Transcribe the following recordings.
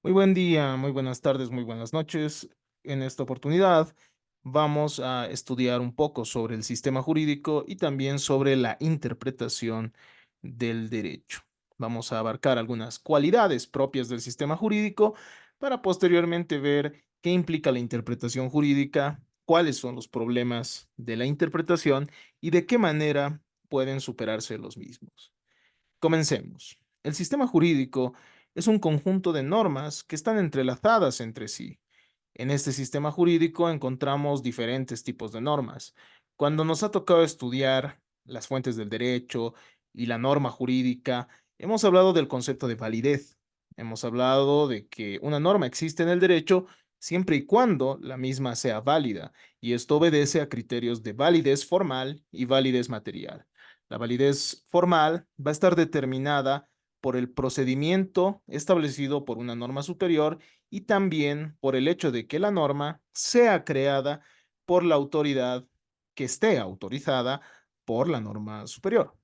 Muy buen día, muy buenas tardes, muy buenas noches. En esta oportunidad vamos a estudiar un poco sobre el sistema jurídico y también sobre la interpretación del derecho. Vamos a abarcar algunas cualidades propias del sistema jurídico para posteriormente ver qué implica la interpretación jurídica, cuáles son los problemas de la interpretación y de qué manera pueden superarse los mismos. Comencemos. El sistema jurídico es un conjunto de normas que están entrelazadas entre sí. En este sistema jurídico encontramos diferentes tipos de normas. Cuando nos ha tocado estudiar las fuentes del derecho y la norma jurídica, hemos hablado del concepto de validez. Hemos hablado de que una norma existe en el derecho siempre y cuando la misma sea válida, y esto obedece a criterios de validez formal y validez material. La validez formal va a estar determinada por el procedimiento establecido por una norma superior y también por el hecho de que la norma sea creada por la autoridad que esté autorizada por la norma superior.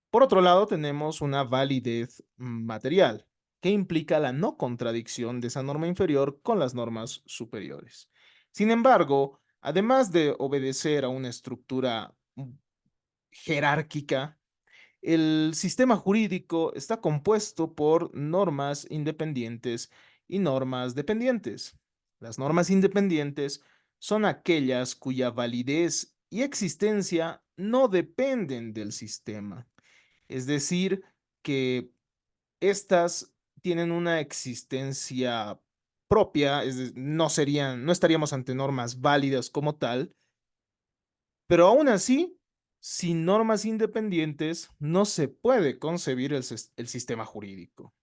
Por otro lado, tenemos una validez material, que implica la no contradicción de esa norma inferior con las normas superiores. Sin embargo, además de obedecer a una estructura jerárquica, el sistema jurídico está compuesto por normas independientes y normas dependientes. Las normas independientes son aquellas cuya validez y existencia no dependen del sistema. Es decir, que estas tienen una existencia propia, no estaríamos ante normas válidas como tal, pero aún así, sin normas independientes, no se puede concebir el sistema jurídico.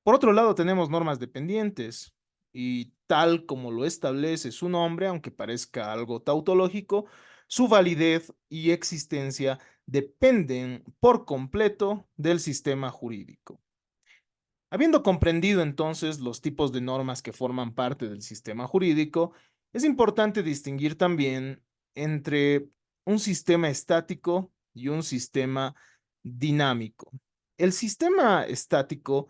Por otro lado, tenemos normas dependientes, y tal como lo establece su nombre, aunque parezca algo tautológico, su validez y existencia dependen por completo del sistema jurídico. Habiendo comprendido entonces los tipos de normas que forman parte del sistema jurídico, es importante distinguir también entre un sistema estático y un sistema dinámico. El sistema estático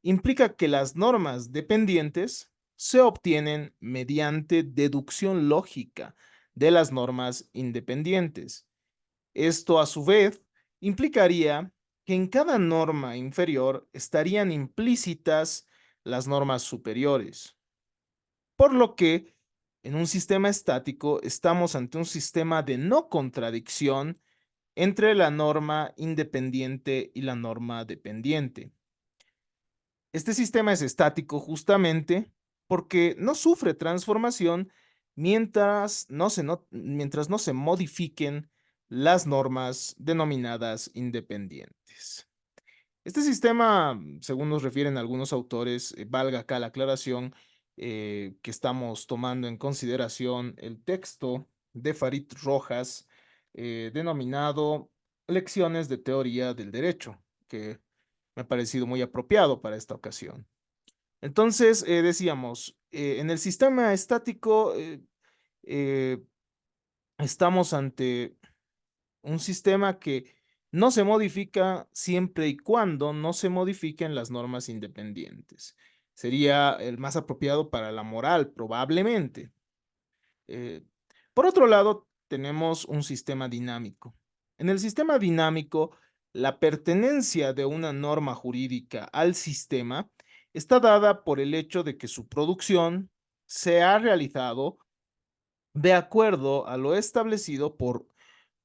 implica que las normas dependientes se obtienen mediante deducción lógica de las normas independientes. Esto, a su vez, implicaría que en cada norma inferior estarían implícitas las normas superiores, por lo que en un sistema estático estamos ante un sistema de no contradicción entre la norma independiente y la norma dependiente. Este sistema es estático justamente porque no sufre transformación mientras no se modifiquen las normas denominadas independientes. Este sistema, según nos refieren algunos autores, valga acá la aclaración, que estamos tomando en consideración el texto de Farid Rojas, denominado Lecciones de Teoría del Derecho, que me ha parecido muy apropiado para esta ocasión. Entonces, decíamos, en el sistema estático eh, estamos ante un sistema que no se modifica siempre y cuando no se modifiquen las normas independientes. Sería el más apropiado para la moral, probablemente. Eh, por otro lado, tenemos un sistema dinámico. En el sistema dinámico, la pertenencia de una norma jurídica al sistema está dada por el hecho de que su producción se ha realizado de acuerdo a lo establecido por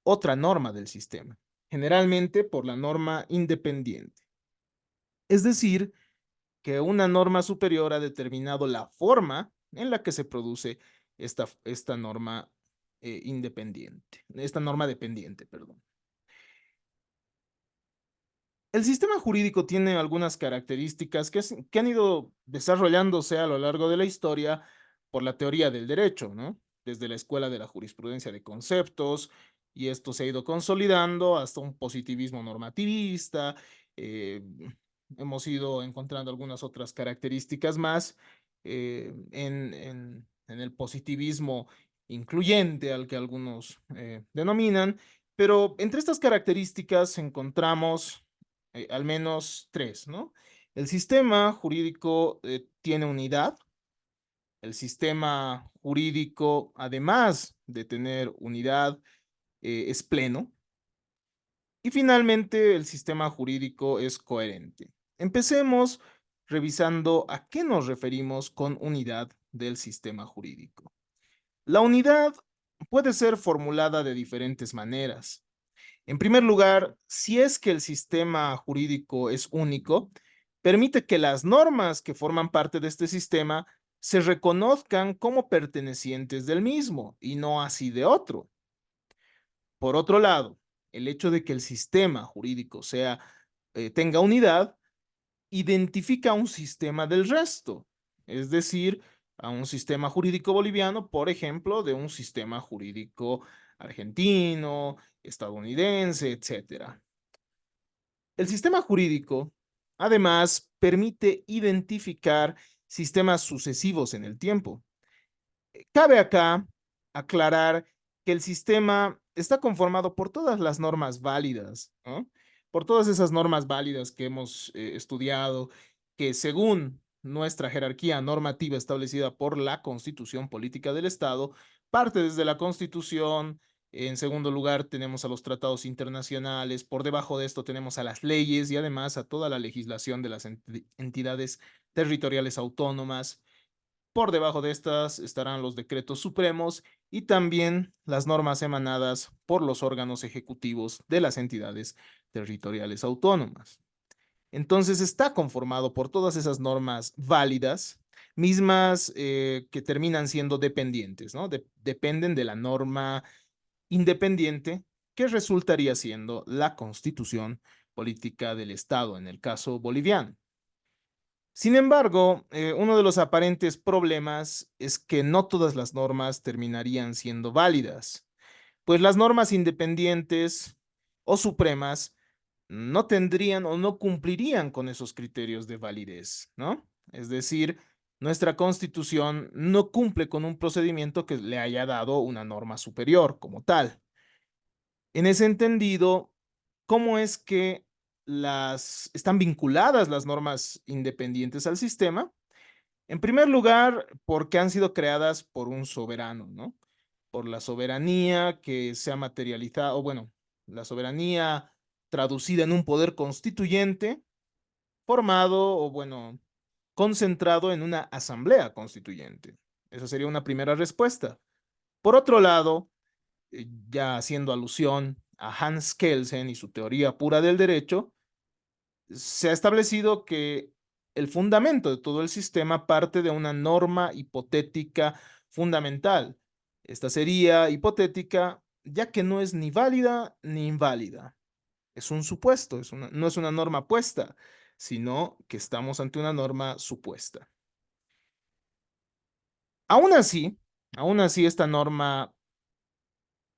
otra norma del sistema, generalmente por la norma independiente. Es decir, que una norma superior ha determinado la forma en la que se produce esta norma independiente, esta norma dependiente, perdón. El sistema jurídico tiene algunas características que han ido desarrollándose a lo largo de la historia por la teoría del derecho, ¿no? Desde la escuela de la jurisprudencia de conceptos, y esto se ha ido consolidando hasta un positivismo normativista. eh, Hemos ido encontrando algunas otras características más en el positivismo incluyente al que algunos denominan, pero entre estas características encontramos al menos tres, ¿no? El sistema jurídico tiene unidad. El sistema jurídico, además de tener unidad, es pleno. Y finalmente, el sistema jurídico es coherente. Empecemos revisando a qué nos referimos con unidad del sistema jurídico. La unidad puede ser formulada de diferentes maneras. En primer lugar, si es que el sistema jurídico es único, permite que las normas que forman parte de este sistema se reconozcan como pertenecientes del mismo y no así de otro. Por otro lado, el hecho de que el sistema jurídico tenga unidad identifica un sistema del resto, es decir, a un sistema jurídico boliviano, por ejemplo, de un sistema jurídico argentino, estadounidense, etcétera. El sistema jurídico, además, permite identificar sistemas sucesivos en el tiempo. Cabe acá aclarar que el sistema está conformado por todas las normas válidas, ¿no? Por todas esas normas válidas que hemos estudiado, que según nuestra jerarquía normativa establecida por la Constitución Política del Estado, parte desde la Constitución. En segundo lugar, tenemos a los tratados internacionales. Por debajo de esto tenemos a las leyes y además a toda la legislación de las entidades territoriales autónomas. Por debajo de estas estarán los decretos supremos y también las normas emanadas por los órganos ejecutivos de las entidades territoriales autónomas. Entonces está conformado por todas esas normas válidas, mismas que terminan siendo dependientes, ¿no? Dependen de la norma independiente que resultaría siendo la Constitución Política del Estado, en el caso boliviano. Sin embargo, uno de los aparentes problemas es que no todas las normas terminarían siendo válidas, pues las normas independientes o supremas no tendrían o no cumplirían con esos criterios de validez, ¿no? Es decir, nuestra Constitución no cumple con un procedimiento que le haya dado una norma superior como tal. En ese entendido, ¿cómo es que están vinculadas las normas independientes al sistema? En primer lugar, porque han sido creadas por un soberano, ¿no? Por la soberanía que se ha materializado, o bueno, la soberanía traducida en un poder constituyente, formado o bueno, concentrado en una asamblea constituyente. Esa sería una primera respuesta. Por otro lado, ya haciendo alusión a Hans Kelsen y su teoría pura del derecho, se ha establecido que el fundamento de todo el sistema parte de una norma hipotética fundamental. Esta sería hipotética ya que no es ni válida ni inválida. Es un supuesto, no es una norma puesta, sino que estamos ante una norma supuesta. Aún así, aún así esta norma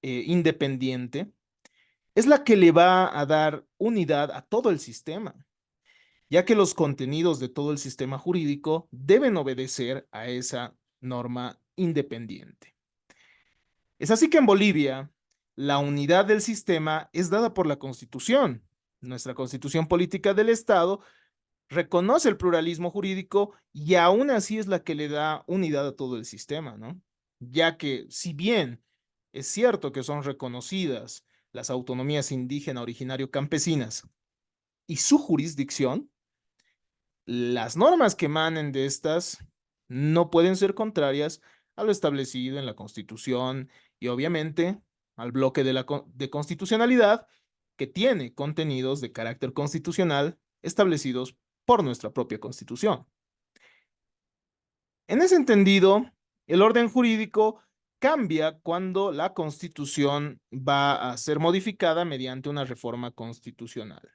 independiente es la que le va a dar unidad a todo el sistema, ya que los contenidos de todo el sistema jurídico deben obedecer a esa norma independiente. Es así que en Bolivia, la unidad del sistema es dada por la Constitución. Nuestra Constitución Política del Estado reconoce el pluralismo jurídico y aún así es la que le da unidad a todo el sistema, ¿no? Ya que si bien es cierto que son reconocidas las autonomías indígena, originario, campesinas y su jurisdicción, las normas que emanen de estas no pueden ser contrarias a lo establecido en la Constitución y obviamente al bloque de constitucionalidad que tiene contenidos de carácter constitucional establecidos por nuestra propia Constitución. En ese entendido, el orden jurídico cambia cuando la Constitución va a ser modificada mediante una reforma constitucional.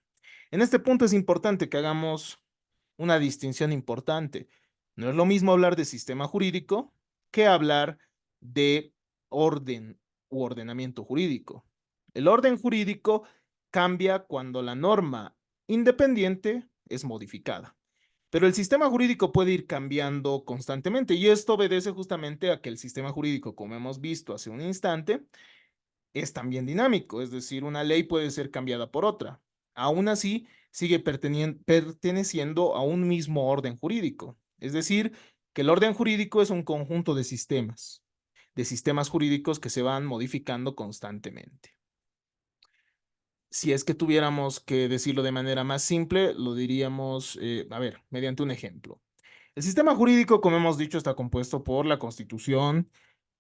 En este punto es importante que hagamos una distinción importante. No es lo mismo hablar de sistema jurídico que hablar de orden u ordenamiento jurídico. El orden jurídico cambia cuando la norma independiente es modificada. Pero el sistema jurídico puede ir cambiando constantemente y esto obedece justamente a que el sistema jurídico, como hemos visto hace un instante, es también dinámico, es decir, una ley puede ser cambiada por otra. Aún así, sigue perteneciendo a un mismo orden jurídico. Es decir, que el orden jurídico es un conjunto de sistemas jurídicos que se van modificando constantemente. Si es que tuviéramos que decirlo de manera más simple, lo diríamos, a ver, mediante un ejemplo. El sistema jurídico, como hemos dicho, está compuesto por la Constitución,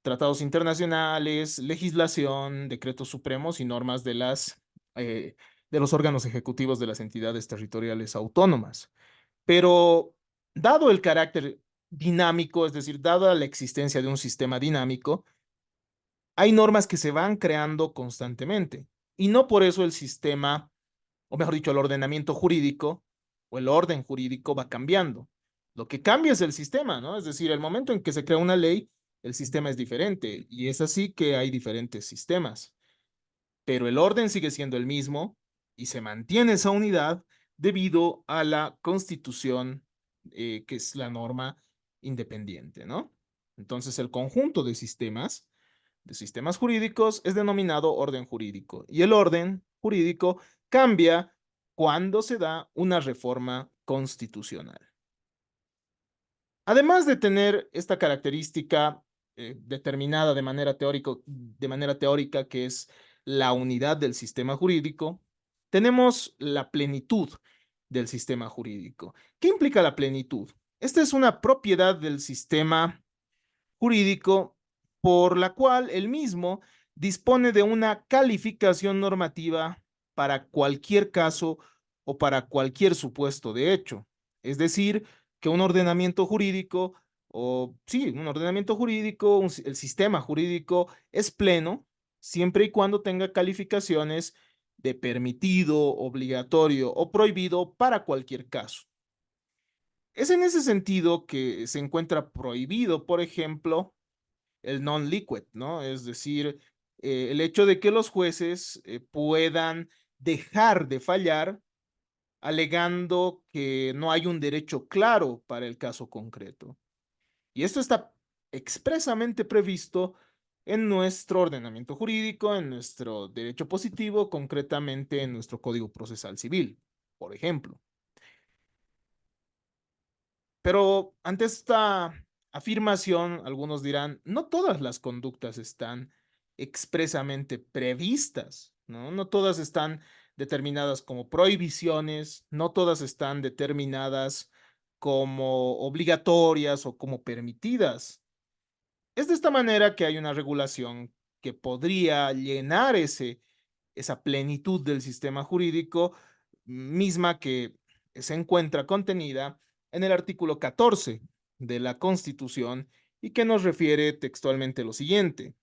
tratados internacionales, legislación, decretos supremos y normas de los órganos ejecutivos de las entidades territoriales autónomas. Pero dado el carácter dinámico, es decir, dada la existencia de un sistema dinámico, hay normas que se van creando constantemente. Y no por eso el sistema, o mejor dicho, el ordenamiento jurídico o el orden jurídico va cambiando. Lo que cambia es el sistema, ¿no? Es decir, el momento en que se crea una ley, el sistema es diferente y es así que hay diferentes sistemas, pero el orden sigue siendo el mismo y se mantiene esa unidad debido a la Constitución, que es la norma independiente, ¿no? Entonces, el conjunto de sistemas jurídicos, es denominado orden jurídico y el orden jurídico cambia cuando se da una reforma constitucional. Además de tener esta característica determinada de manera teórica, que es la unidad del sistema jurídico, tenemos la plenitud del sistema jurídico. ¿Qué implica la plenitud? Esta es una propiedad del sistema jurídico por la cual el mismo dispone de una calificación normativa para cualquier caso o para cualquier supuesto de hecho. Es decir, que un ordenamiento jurídico, o sí, un ordenamiento jurídico, el sistema jurídico es pleno siempre y cuando tenga calificaciones de permitido, obligatorio o prohibido para cualquier caso. Es en ese sentido que se encuentra prohibido, por ejemplo, el non-liquid, ¿no? Es decir, el hecho de que los jueces puedan dejar de fallar alegando que no hay un derecho claro para el caso concreto. Y esto está expresamente previsto en nuestro ordenamiento jurídico, en nuestro derecho positivo, concretamente en nuestro Código Procesal Civil, por ejemplo. Pero ante esta afirmación, algunos dirán, no todas las conductas están expresamente previstas, ¿no? No todas están determinadas como prohibiciones, no todas están determinadas como obligatorias o como permitidas. Es de esta manera que hay una regulación que podría llenar esa plenitud del sistema jurídico, misma que se encuentra contenida en el artículo 14 de la Constitución y que nos refiere textualmente lo siguiente: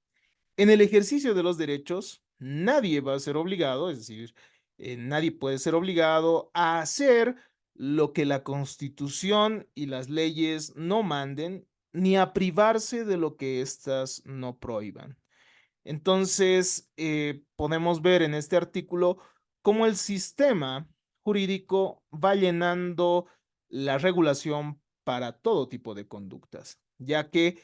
en el ejercicio de los derechos, nadie va a ser obligado, es decir, nadie puede ser obligado a hacer lo que la Constitución y las leyes no manden, ni a privarse de lo que éstas no prohíban. Entonces, podemos ver en este artículo cómo el sistema jurídico va llenando la regulación para todo tipo de conductas, ya que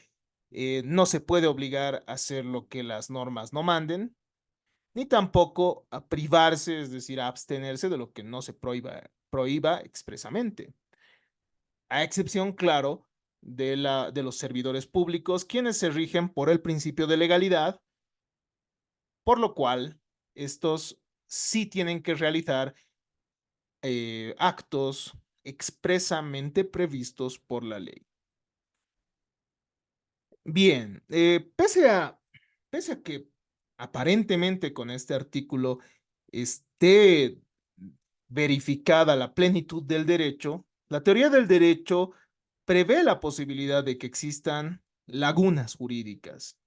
no se puede obligar a hacer lo que las normas no manden, ni tampoco a privarse, es decir, a abstenerse de lo que no se prohíba expresamente. A excepción, claro, de los servidores públicos, quienes se rigen por el principio de legalidad, por lo cual estos sí tienen que realizar actos expresamente previstos por la ley. Bien, pese a que aparentemente con este artículo esté verificada la plenitud del derecho, la teoría del derecho prevé la posibilidad de que existan lagunas jurídicas.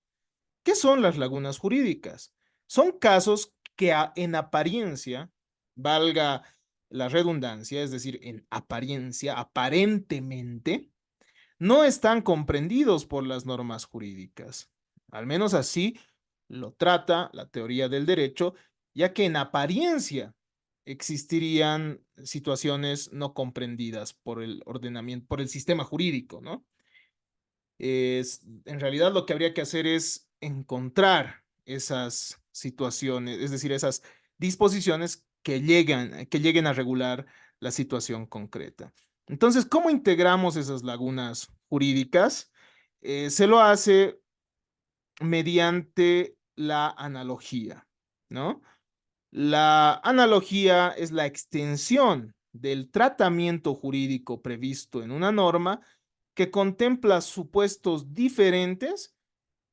¿Qué son las lagunas jurídicas? Son casos que en apariencia, valga la redundancia, es decir, en apariencia, aparentemente, no están comprendidos por las normas jurídicas. Al menos así lo trata la teoría del derecho, ya que en apariencia existirían situaciones no comprendidas por el ordenamiento, por el sistema jurídico, ¿no? En realidad lo que habría que hacer es encontrar esas situaciones, es decir, esas disposiciones que lleguen a regular la situación concreta. Entonces, ¿cómo integramos esas lagunas jurídicas? Se lo hace mediante la analogía, ¿no? La analogía es la extensión del tratamiento jurídico previsto en una norma que contempla supuestos diferentes,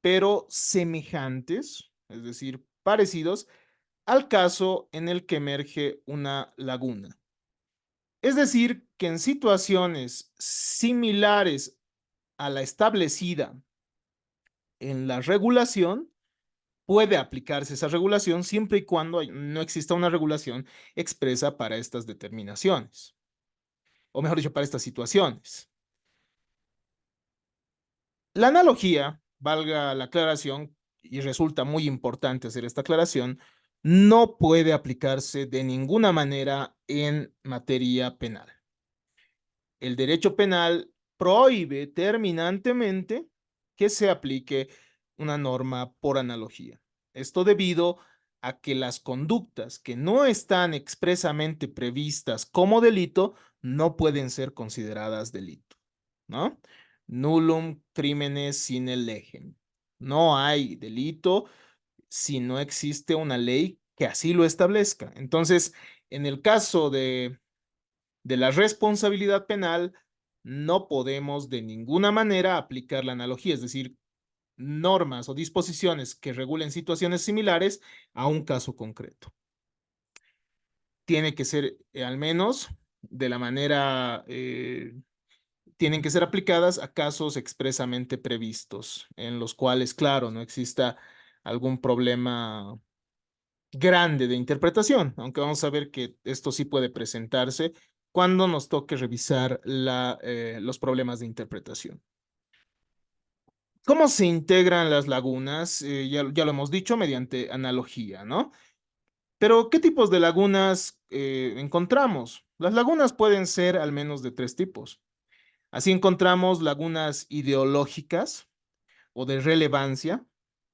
pero semejantes, es decir, parecidos, al caso en el que emerge una laguna. Es decir, que en situaciones similares a la establecida en la regulación, puede aplicarse esa regulación siempre y cuando no exista una regulación expresa para estas determinaciones, o mejor dicho, para estas situaciones. La analogía, valga la aclaración, y resulta muy importante hacer esta aclaración, no puede aplicarse de ninguna manera en materia penal. El derecho penal prohíbe terminantemente que se aplique una norma por analogía. Esto debido a que las conductas que no están expresamente previstas como delito no pueden ser consideradas delito, ¿no? Nullum criminal sine legem. No hay delito si no existe una ley que así lo establezca. Entonces, en el caso de la responsabilidad penal, no podemos de ninguna manera aplicar la analogía, es decir, normas o disposiciones que regulen situaciones similares a un caso concreto. Tiene que ser al menos de la manera, tienen que ser aplicadas a casos expresamente previstos, en los cuales, claro, no exista algún problema grande de interpretación, aunque vamos a ver que esto sí puede presentarse cuando nos toque revisar los problemas de interpretación. ¿Cómo se integran las lagunas? Ya lo hemos dicho, mediante analogía, ¿no? Pero, ¿qué tipos de lagunas encontramos? Las lagunas pueden ser al menos de tres tipos. Así encontramos lagunas ideológicas o de relevancia.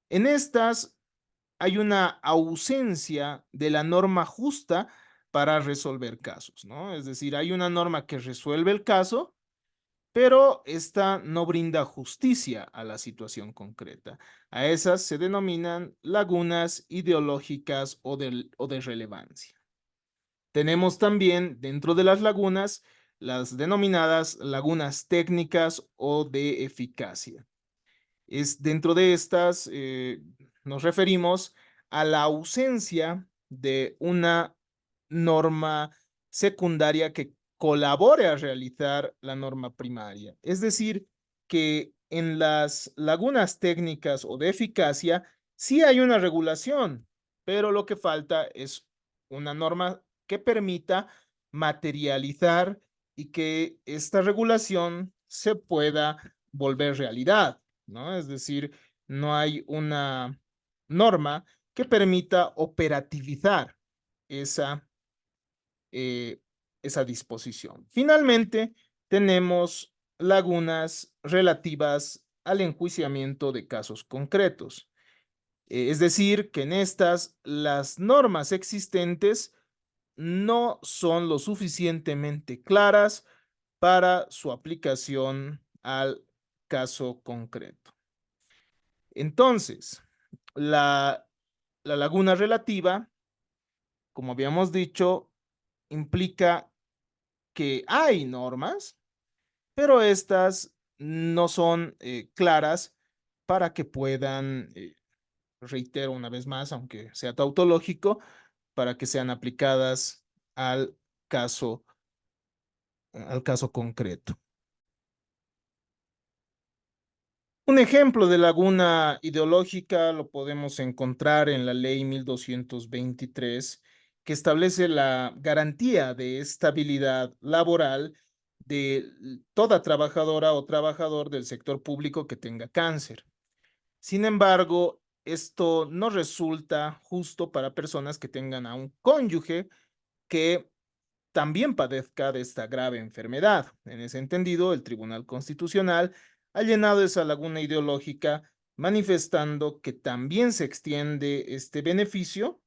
En estas hay una ausencia de la norma justa para resolver casos, ¿no? Es decir, hay una norma que resuelve el caso, pero esta no brinda justicia a la situación concreta. A esas se denominan lagunas ideológicas o de relevancia. Tenemos también dentro de las lagunas las denominadas lagunas técnicas o de eficacia. Dentro de estas nos referimos a la ausencia de una norma secundaria que colabore a realizar la norma primaria. Es decir, que en las lagunas técnicas o de eficacia sí hay una regulación, pero lo que falta es una norma que permita materializar y que esta regulación se pueda volver realidad, ¿no? Es decir, no hay una norma que permita operativizar esa, eh, esa disposición. Finalmente, tenemos lagunas relativas al enjuiciamiento de casos concretos. Es decir, que en estas las normas existentes no son lo suficientemente claras para su aplicación al caso concreto. Entonces, la, la laguna relativa, como habíamos dicho, implica que hay normas, pero estas no son claras para que puedan, reitero una vez más, aunque sea tautológico, para que sean aplicadas al caso, al caso concreto. Un ejemplo de laguna ideológica lo podemos encontrar en la Ley 1223, que establece la garantía de estabilidad laboral de toda trabajadora o trabajador del sector público que tenga cáncer. Sin embargo, esto no resulta justo para personas que tengan a un cónyuge que también padezca de esta grave enfermedad. En ese entendido, el Tribunal Constitucional ha llenado esa laguna ideológica manifestando que también se extiende este beneficio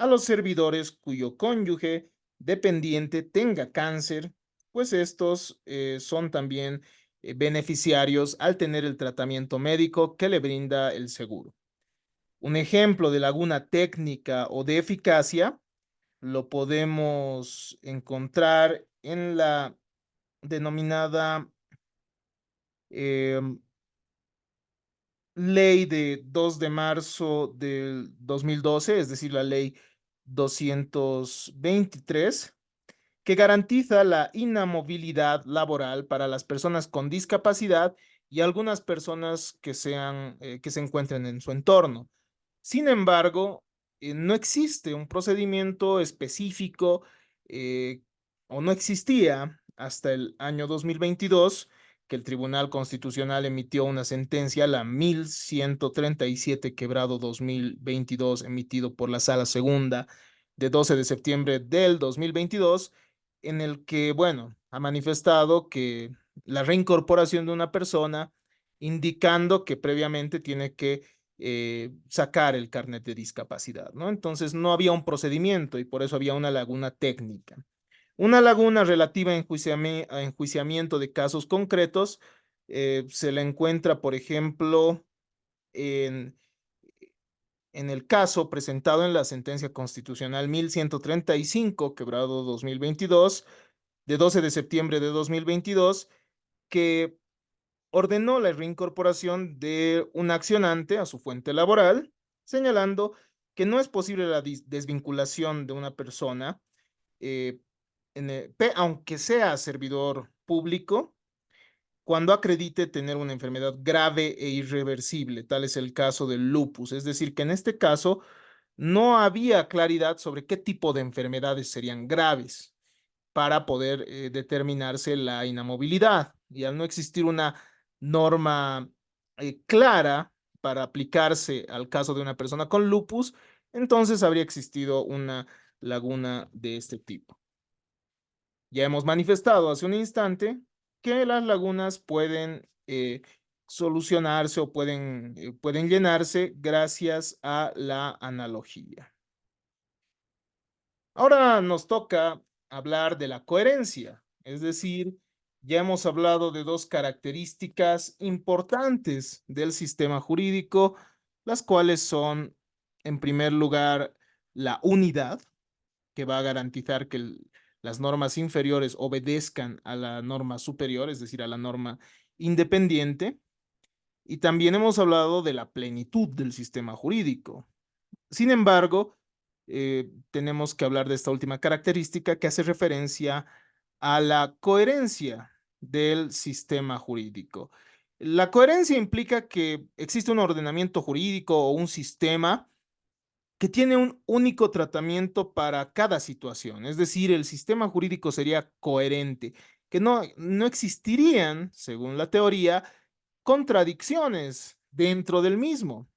a los servidores cuyo cónyuge dependiente tenga cáncer, pues estos son también beneficiarios al tener el tratamiento médico que le brinda el seguro. Un ejemplo de laguna técnica o de eficacia lo podemos encontrar en la denominada em, ley de 2 de marzo del 2012, es decir, la ley 223, que garantiza la inamovilidad laboral para las personas con discapacidad y algunas personas que que se encuentren en su entorno. Sin embargo, no existe un procedimiento específico, eh, o no existía hasta el año 2022, que el Tribunal Constitucional emitió una sentencia, la 1137 quebrado 2022, emitido por la Sala Segunda de 12 de septiembre del 2022, en el que, bueno, ha manifestado que la reincorporación de una persona, indicando que previamente tiene que sacar el carnet de discapacidad, ¿no? Entonces no había un procedimiento y por eso había una laguna técnica. Una laguna relativa a enjuiciamiento de casos concretos se la encuentra, por ejemplo, en, en el caso presentado en la sentencia constitucional 1135, quebrado 2022, de 12 de septiembre de 2022, que ordenó la reincorporación de un accionante a su fuente laboral, señalando que no es posible la desvinculación de una persona, eh, aunque sea servidor público, cuando acredite tener una enfermedad grave e irreversible. Tal es el caso del lupus. Es decir, que en este caso no había claridad sobre qué tipo de enfermedades serían graves para poder determinarse la inamovilidad. Y al no existir una norma clara para aplicarse al caso de una persona con lupus, entonces habría existido una laguna de este tipo. Ya hemos manifestado hace un instante que las lagunas pueden solucionarse o pueden llenarse gracias a la analogía. Ahora nos toca hablar de la coherencia, es decir, ya hemos hablado de dos características importantes del sistema jurídico, las cuales son, en primer lugar, la unidad, que va a garantizar que las normas inferiores obedezcan a la norma superior, es decir, a la norma independiente, y también hemos hablado de la plenitud del sistema jurídico. Sin embargo, tenemos que hablar de esta última característica que hace referencia a la coherencia del sistema jurídico. La coherencia implica que existe un ordenamiento jurídico o un sistema que tiene un único tratamiento para cada situación. Es decir, el sistema jurídico sería coherente, que no existirían, según la teoría, contradicciones dentro del mismo.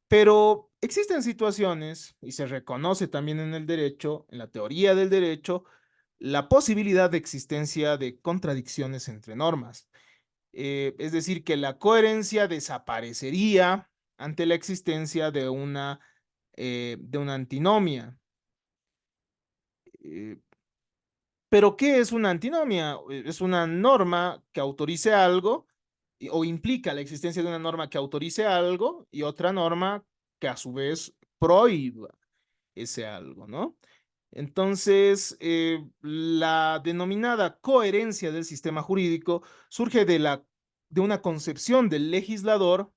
Pero existen situaciones, y se reconoce también en el derecho, en la teoría del derecho, la posibilidad de existencia de contradicciones entre normas. Es decir, que la coherencia desaparecería ante la existencia de una antinomia. Eh, pero, ¿qué es una antinomia? Es una norma que autorice algo o implica la existencia de una norma que autorice algo y otra norma que a su vez prohíba ese algo, ¿no? Entonces, la denominada coherencia del sistema jurídico surge de una concepción del legislador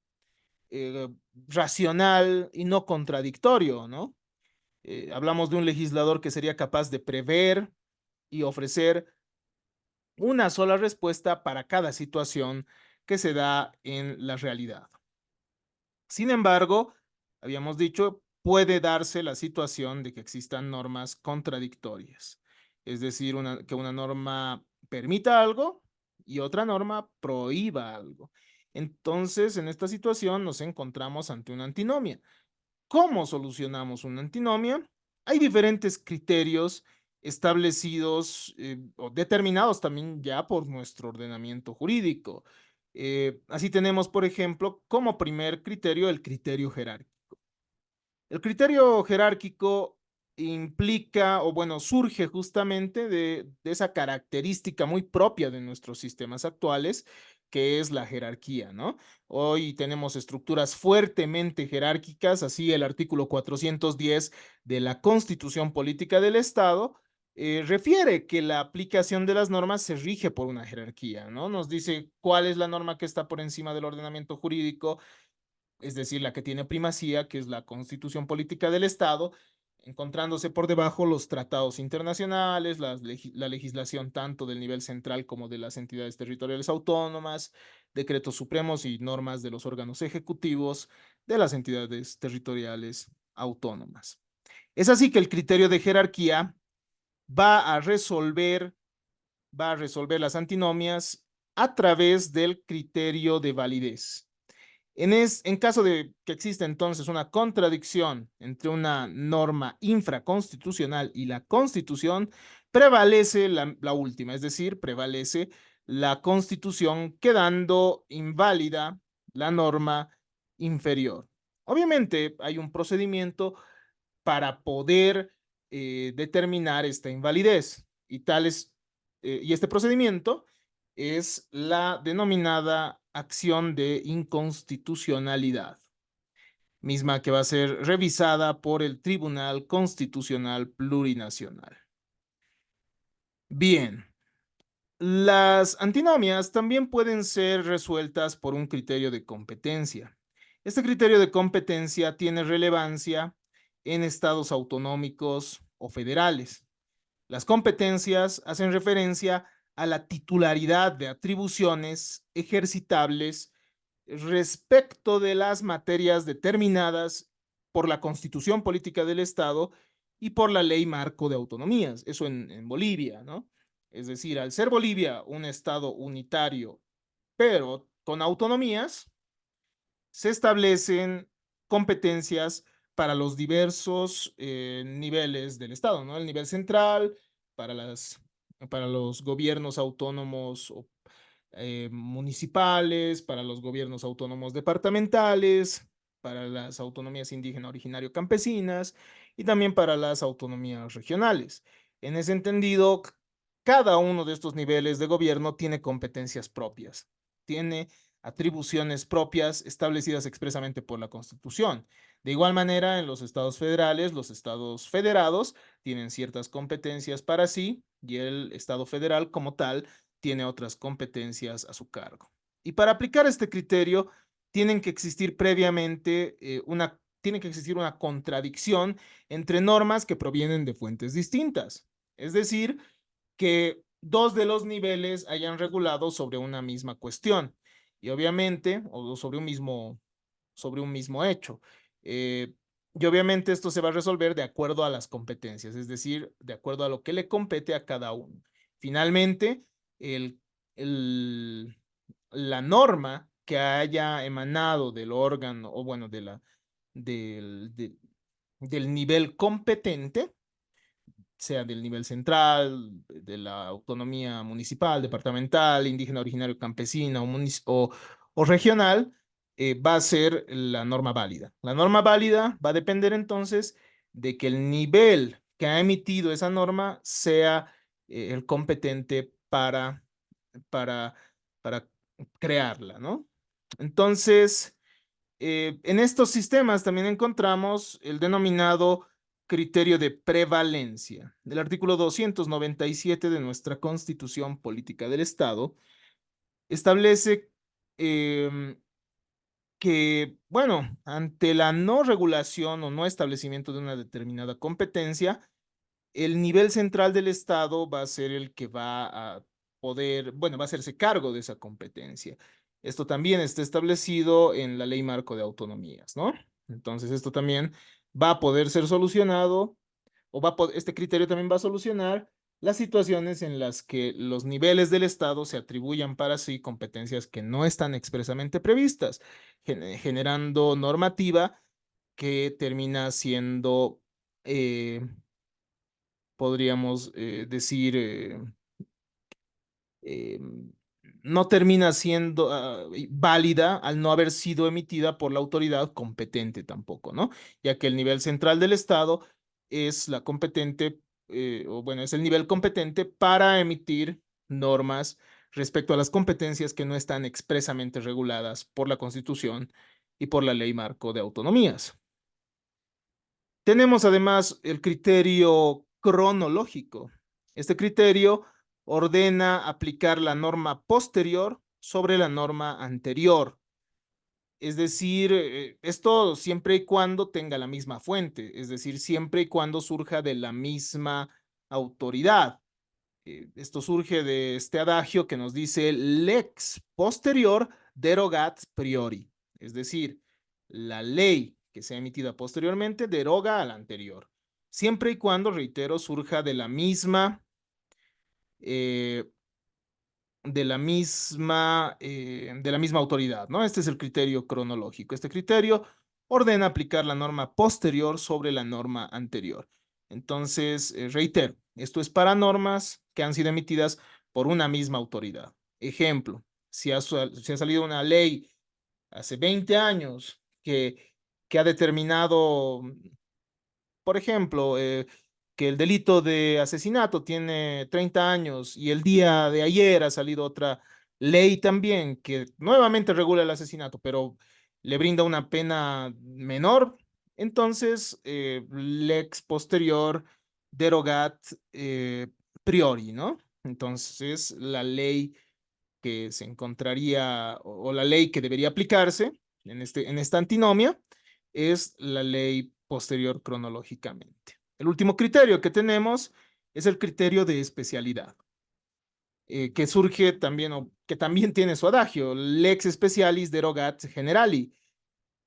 racional y no contradictorio, ¿no? Hablamos de un legislador que sería capaz de prever y ofrecer una sola respuesta para cada situación que se da en la realidad. Sin embargo, habíamos dicho, puede darse la situación de que existan normas contradictorias, es decir, que una norma permita algo y otra norma prohíba algo. Entonces, en esta situación nos encontramos ante una antinomia. ¿Cómo solucionamos una antinomia? Hay diferentes criterios establecidos o determinados también ya por nuestro ordenamiento jurídico. Así tenemos, por ejemplo, como primer criterio el criterio jerárquico. El criterio jerárquico implica, o bueno, surge justamente de esa característica muy propia de nuestros sistemas actuales, que es la jerarquía, ¿no? Hoy tenemos estructuras fuertemente jerárquicas, así el artículo 410 de la Constitución Política del Estado refiere que la aplicación de las normas se rige por una jerarquía, ¿no? Nos dice cuál es la norma que está por encima del ordenamiento jurídico, es decir, la que tiene primacía, que es la Constitución Política del Estado, encontrándose por debajo los tratados internacionales, la legislación tanto del nivel central como de las entidades territoriales autónomas, decretos supremos y normas de los órganos ejecutivos de las entidades territoriales autónomas. Es así que el criterio de jerarquía va a resolver, va a resolver las antinomias a través del criterio de validez. En caso de que exista entonces una contradicción entre una norma infraconstitucional y la Constitución, prevalece la última, es decir, prevalece la Constitución, quedando inválida la norma inferior. Obviamente hay un procedimiento para poder determinar esta invalidez y este procedimiento es la denominada acción de inconstitucionalidad, misma que va a ser revisada por el Tribunal Constitucional Plurinacional. Bien, las antinomias también pueden ser resueltas por un criterio de competencia. Este criterio de competencia tiene relevancia en estados autonómicos o federales. Las competencias hacen referencia a la titularidad de atribuciones ejercitables respecto de las materias determinadas por la Constitución Política del Estado y por la Ley Marco de Autonomías, eso en Bolivia, ¿no? Es decir, al ser Bolivia un estado unitario, pero con autonomías, se establecen competencias para los diversos niveles del Estado, ¿no? El nivel central, para, para los gobiernos autónomos municipales, para los gobiernos autónomos departamentales, para las autonomías indígena originario campesinas y también para las autonomías regionales. En ese entendido, cada uno de estos niveles de gobierno tiene competencias propias, tiene atribuciones propias establecidas expresamente por la Constitución. De igual manera, en los estados federales, los estados federados tienen ciertas competencias para sí y el estado federal como tal tiene otras competencias a su cargo. Y para aplicar este criterio, tienen que existir previamente tiene que existir una contradicción entre normas que provienen de fuentes distintas. Es decir, que dos de los niveles hayan regulado sobre una misma cuestión y obviamente, o sobre un mismo hecho. Eh, y obviamente esto se va a resolver de acuerdo a las competencias, es decir, de acuerdo a lo que le compete a cada uno. Finalmente, el, el, la norma que haya emanado del órgano, o bueno, del nivel competente, sea del nivel central, de la autonomía municipal, departamental, indígena originario campesina o regional, va a ser la norma válida. La norma válida va a depender entonces de que el nivel que ha emitido esa norma sea el competente para, para crearla, ¿no? Entonces, en estos sistemas también encontramos el denominado criterio de prevalencia. Del artículo 297 de nuestra Constitución Política del Estado establece que, bueno, ante la no regulación o no establecimiento de una determinada competencia, el nivel central del Estado va a ser el que va a poder, bueno, va a hacerse cargo de esa competencia. Esto también está establecido en la Ley Marco de Autonomías, ¿no? Entonces, esto también va a poder ser solucionado, este criterio también va a solucionar las situaciones en las que los niveles del Estado se atribuyan para sí competencias que no están expresamente previstas, generando normativa que termina siendo eh, podríamos decir, eh, no termina siendo válida al no haber sido emitida por la autoridad competente tampoco, ¿no? Ya que el nivel central del Estado es la competente, o bueno, es el nivel competente para emitir normas respecto a las competencias que no están expresamente reguladas por la Constitución y por la Ley Marco de Autonomías. Tenemos además el criterio cronológico. Este criterio ordena aplicar la norma posterior sobre la norma anterior. Es decir, esto siempre y cuando tenga la misma fuente, es decir, siempre y cuando surja de la misma autoridad. Esto surge de este adagio que nos dice lex posterior derogat priori, es decir, la ley que sea emitida posteriormente deroga a la anterior, siempre y cuando, reitero, surja eh, de la misma autoridad, ¿no? Este es el criterio cronológico. Este criterio ordena aplicar la norma posterior sobre la norma anterior. Entonces, reitero, esto es para normas que han sido emitidas por una misma autoridad. Ejemplo, si ha salido una ley hace 20 años que ha determinado, por ejemplo, que el delito de asesinato tiene 30 años y el día de ayer ha salido otra ley también que nuevamente regula el asesinato, pero le brinda una pena menor, entonces lex posterior derogat priori, ¿no? Entonces la ley que se encontraría o la ley que debería aplicarse en esta antinomia es la ley posterior cronológicamente. El último criterio que tenemos es el criterio de especialidad, que surge también, o que también tiene su adagio, lex specialis derogat generali.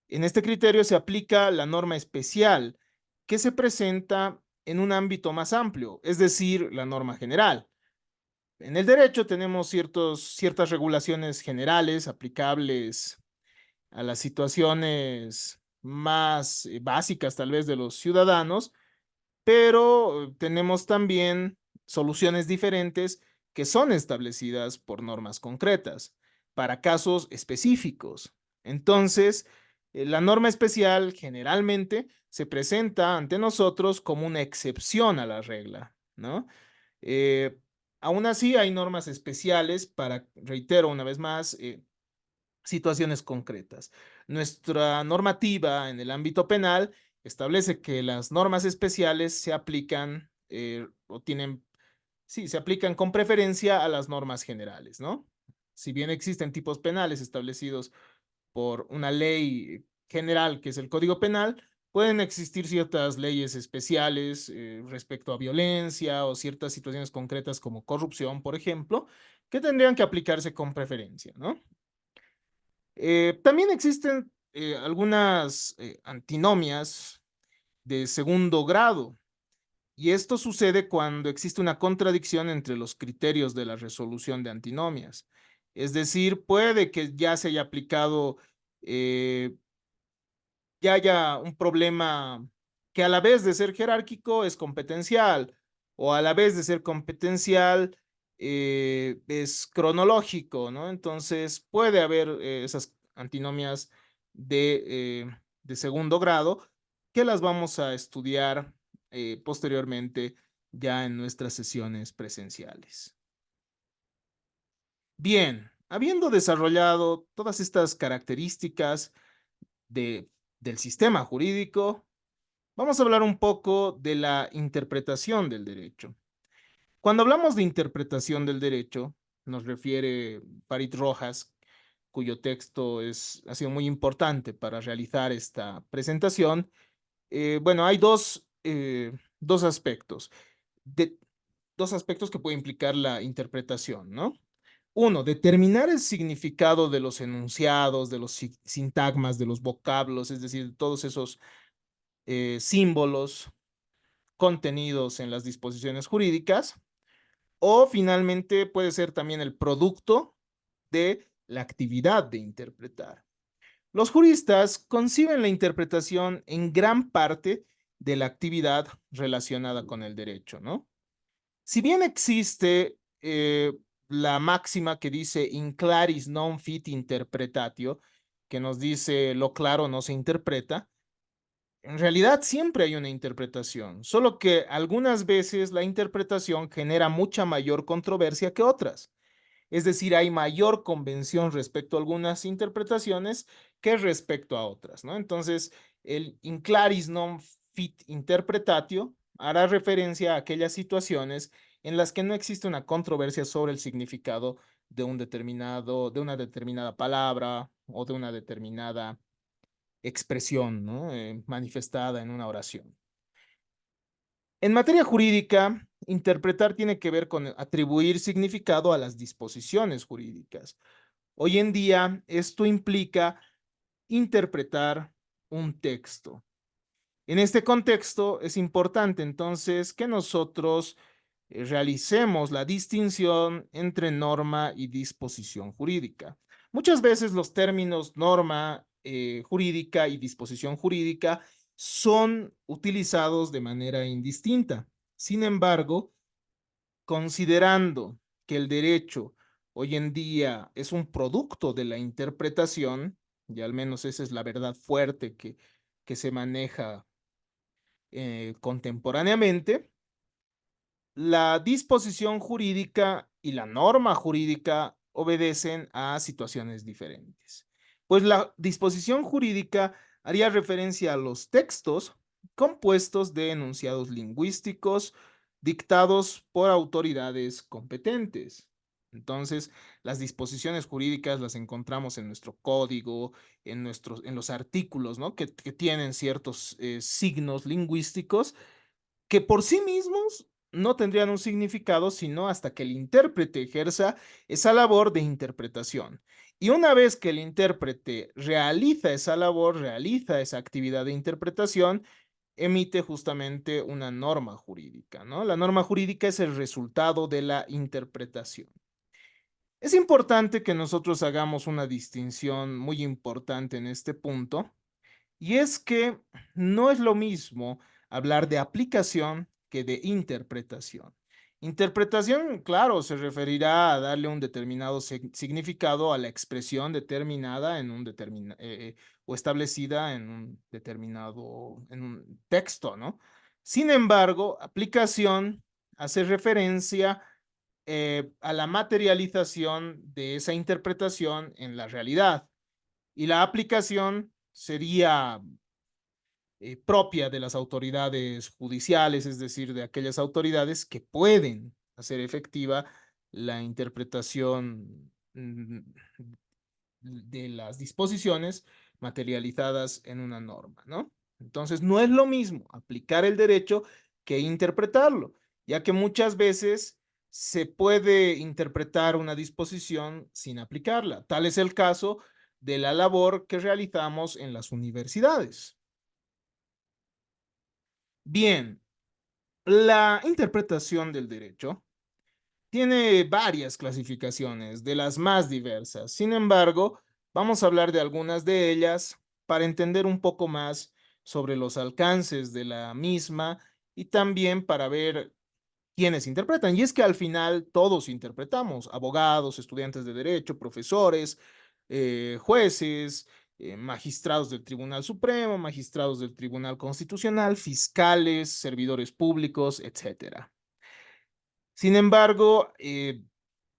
En este criterio se aplica la norma especial que se presenta en un ámbito más amplio, es decir, la norma general. En el derecho tenemos ciertas regulaciones generales aplicables a las situaciones más básicas tal vez de los ciudadanos, pero tenemos también soluciones diferentes que son establecidas por normas concretas para casos específicos. Entonces, la norma especial generalmente se presenta ante nosotros como una excepción a la regla, ¿no? Eh, Aún así, hay normas especiales para, reitero una vez más, situaciones concretas. Nuestra normativa en el ámbito penal establece que las normas especiales se aplican sí, se aplican con preferencia a las normas generales, ¿no? Si bien existen tipos penales establecidos por una ley general que es el Código Penal, pueden existir ciertas leyes especiales respecto a violencia o ciertas situaciones concretas como corrupción, por ejemplo, que tendrían que aplicarse con preferencia, ¿no? También existen algunas antinomias de segundo grado, y esto sucede cuando existe una contradicción entre los criterios de la resolución de antinomias. Es decir, puede que ya se haya aplicado, ya haya un problema que a la vez de ser jerárquico es competencial, o a la vez de ser competencial es cronológico, ¿no? Entonces puede haber esas antinomias de segundo grado que las vamos a estudiar posteriormente ya en nuestras sesiones presenciales. Bien, habiendo desarrollado todas estas características de, del sistema jurídico, vamos a hablar un poco de la interpretación del derecho. Cuando hablamos de interpretación del derecho, nos refiere Farid Rojas, cuyo texto ha sido muy importante para realizar esta presentación. Bueno, hay dos aspectos, de, dos aspectos que puede implicar la interpretación, ¿no? Uno, determinar el significado de los enunciados, de los sintagmas, de los vocablos, es decir, todos esos símbolos contenidos en las disposiciones jurídicas, o finalmente puede ser también el producto de la actividad de interpretar. Los juristas conciben la interpretación en gran parte de la actividad relacionada con el derecho, ¿no? Si bien existe la máxima que dice in claris non fit interpretatio, que nos dice lo claro no se interpreta. En realidad siempre hay una interpretación, solo que algunas veces la interpretación genera mucha mayor controversia que otras. Es decir, hay mayor convención respecto a algunas interpretaciones que respecto a otras, ¿no? Entonces, el in claris non fit interpretatio hará referencia a aquellas situaciones en las que no existe una controversia sobre el significado de una determinada palabra o de una determinada expresión, ¿no? Manifestada en una oración. En materia jurídica, interpretar tiene que ver con atribuir significado a las disposiciones jurídicas. Hoy en día, esto implica interpretar un texto. En este contexto, es importante entonces que nosotros realicemos la distinción entre norma y disposición jurídica. Muchas veces los términos norma jurídica y disposición jurídica son utilizados de manera indistinta. Sin embargo, considerando que el derecho hoy en día es un producto de la interpretación, y al menos esa es la verdad fuerte que se maneja contemporáneamente, la disposición jurídica y la norma jurídica obedecen a situaciones diferentes. Pues la disposición jurídica haría referencia a los textos compuestos de enunciados lingüísticos dictados por autoridades competentes. Entonces, las disposiciones jurídicas las encontramos en nuestro código, en los artículos, ¿no? Que tienen ciertos signos lingüísticos que por sí mismos no tendrían un significado sino hasta que el intérprete ejerza esa labor de interpretación. Y una vez que el intérprete realiza esa labor, realiza esa actividad de interpretación, emite justamente una norma jurídica, ¿no? La norma jurídica es el resultado de la interpretación. Es importante que nosotros hagamos una distinción muy importante en este punto, y es que no es lo mismo hablar de aplicación que de interpretación. Interpretación, claro, se referirá a darle un determinado significado a la expresión determinada en un o establecida en un texto, ¿no? Sin embargo, aplicación hace referencia a la materialización de esa interpretación en la realidad. Y la aplicación sería propia de las autoridades judiciales, es decir, de aquellas autoridades que pueden hacer efectiva la interpretación de las disposiciones materializadas en una norma, ¿no? Entonces, no es lo mismo aplicar el derecho que interpretarlo, ya que muchas veces se puede interpretar una disposición sin aplicarla. Tal es el caso de la labor que realizamos en las universidades. Bien, la interpretación del derecho tiene varias clasificaciones, de las más diversas. Sin embargo, vamos a hablar de algunas de ellas para entender un poco más sobre los alcances de la misma y también para ver quiénes interpretan. Y es que al final todos interpretamos, abogados, estudiantes de derecho, profesores, jueces, magistrados del Tribunal Supremo, magistrados del Tribunal Constitucional, fiscales, servidores públicos, etcétera. Sin embargo,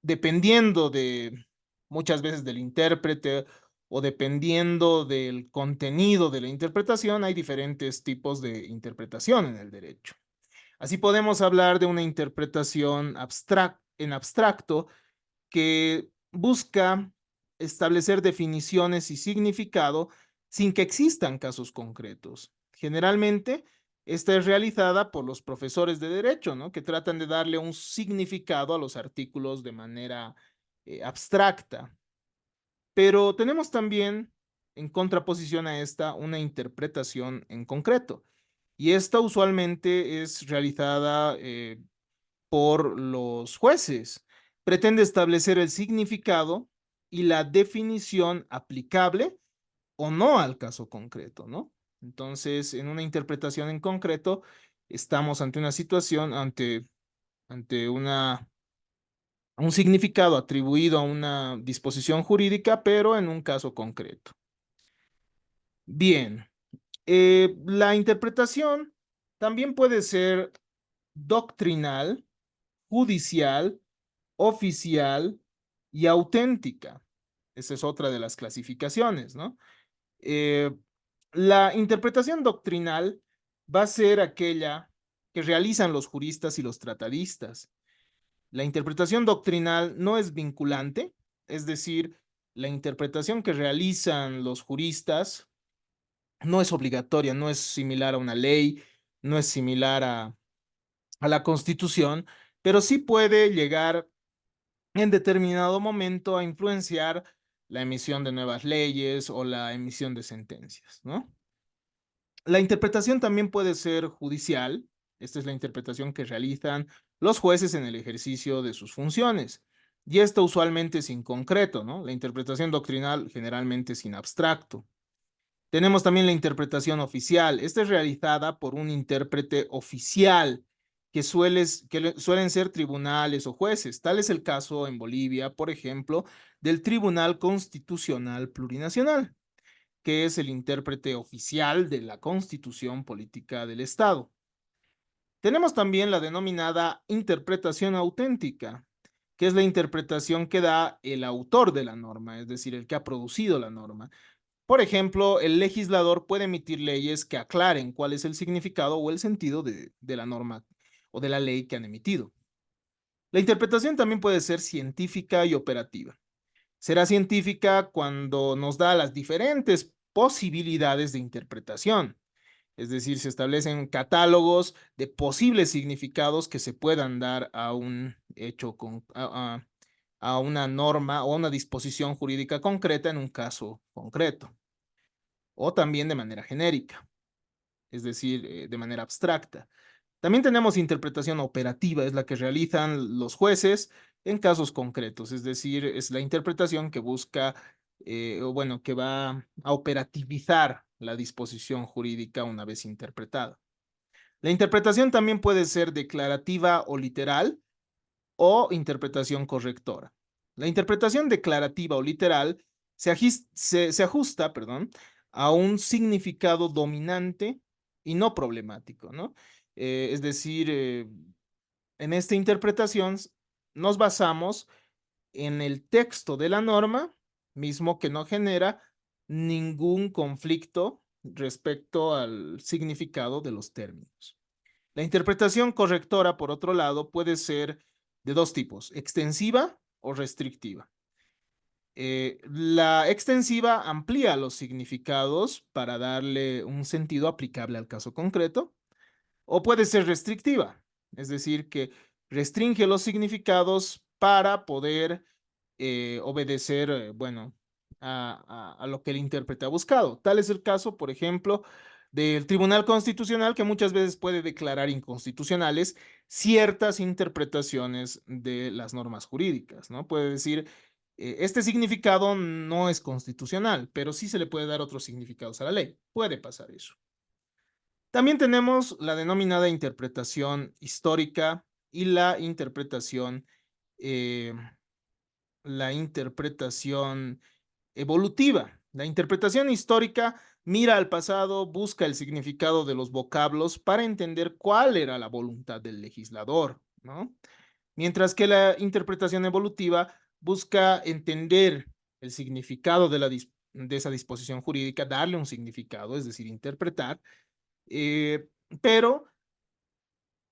dependiendo de muchas veces del intérprete o dependiendo del contenido de la interpretación, hay diferentes tipos de interpretación en el derecho. Así podemos hablar de una interpretación en abstracto que busca establecer definiciones y significado sin que existan casos concretos. Generalmente, esta es realizada por los profesores de derecho, ¿no? Que tratan de darle un significado a los artículos de manera abstracta. Pero tenemos también, en contraposición a esta, una interpretación en concreto. Y esta usualmente es realizada por los jueces. Pretende establecer el significado y la definición aplicable o no al caso concreto, ¿no? Entonces, en una interpretación en concreto, estamos ante una situación, ante una un significado atribuido a una disposición jurídica, pero en un caso concreto. Bien, la interpretación también puede ser doctrinal, judicial, oficial y auténtica. Esa es otra de las clasificaciones, ¿no? Eh, la interpretación doctrinal va a ser aquella que realizan los juristas y los tratadistas. La interpretación doctrinal no es vinculante, es decir, la interpretación que realizan los juristas no es obligatoria, no es similar a una ley, no es similar a la Constitución, pero sí puede llegar en determinado momento a influenciar la emisión de nuevas leyes o la emisión de sentencias, ¿no? La interpretación también puede ser judicial. Esta es la interpretación que realizan los jueces en el ejercicio de sus funciones. Y esto usualmente es inconcreto, ¿no? La interpretación doctrinal generalmente es in abstracto. Tenemos también la interpretación oficial. Esta es realizada por un intérprete oficial, suelen ser tribunales o jueces. Tal es el caso en Bolivia, por ejemplo, del Tribunal Constitucional Plurinacional, que es el intérprete oficial de la Constitución Política del Estado. Tenemos también la denominada interpretación auténtica, que es la interpretación que da el autor de la norma, es decir, el que ha producido la norma. Por ejemplo, el legislador puede emitir leyes que aclaren cuál es el significado o el sentido de la norma o de la ley que han emitido. La interpretación también puede ser científica y operativa. Será científica cuando nos da las diferentes posibilidades de interpretación. Es decir, se establecen catálogos de posibles significados que se puedan dar a un hecho, a una norma o a una disposición jurídica concreta en un caso concreto, o también de manera genérica, es decir, de manera abstracta. También tenemos interpretación operativa, es la que realizan los jueces en casos concretos, es decir, es la interpretación que busca, o bueno, que va a operativizar la disposición jurídica una vez interpretada. La interpretación también puede ser declarativa o literal o interpretación correctora. La interpretación declarativa o literal se ajusta, perdón, a un significado dominante y no problemático, ¿no? Es decir, en esta interpretación nos basamos en el texto de la norma, mismo que no genera ningún conflicto respecto al significado de los términos. La interpretación correctora, por otro lado, puede ser de dos tipos, extensiva o restrictiva. La extensiva amplía los significados para darle un sentido aplicable al caso concreto, o puede ser restrictiva, es decir, que restringe los significados para poder obedecer, bueno, a lo que el intérprete ha buscado. Tal es el caso, por ejemplo, del Tribunal Constitucional, que muchas veces puede declarar inconstitucionales ciertas interpretaciones de las normas jurídicas, ¿no? Puede decir, este significado no es constitucional, pero sí se le puede dar otros significados a la ley. Puede pasar eso. También tenemos la denominada interpretación histórica y eh, la interpretación evolutiva. La interpretación histórica mira al pasado, busca el significado de los vocablos para entender cuál era la voluntad del legislador, ¿no? Mientras que la interpretación evolutiva busca entender el significado de esa disposición jurídica, darle un significado, es decir, interpretar, eh, pero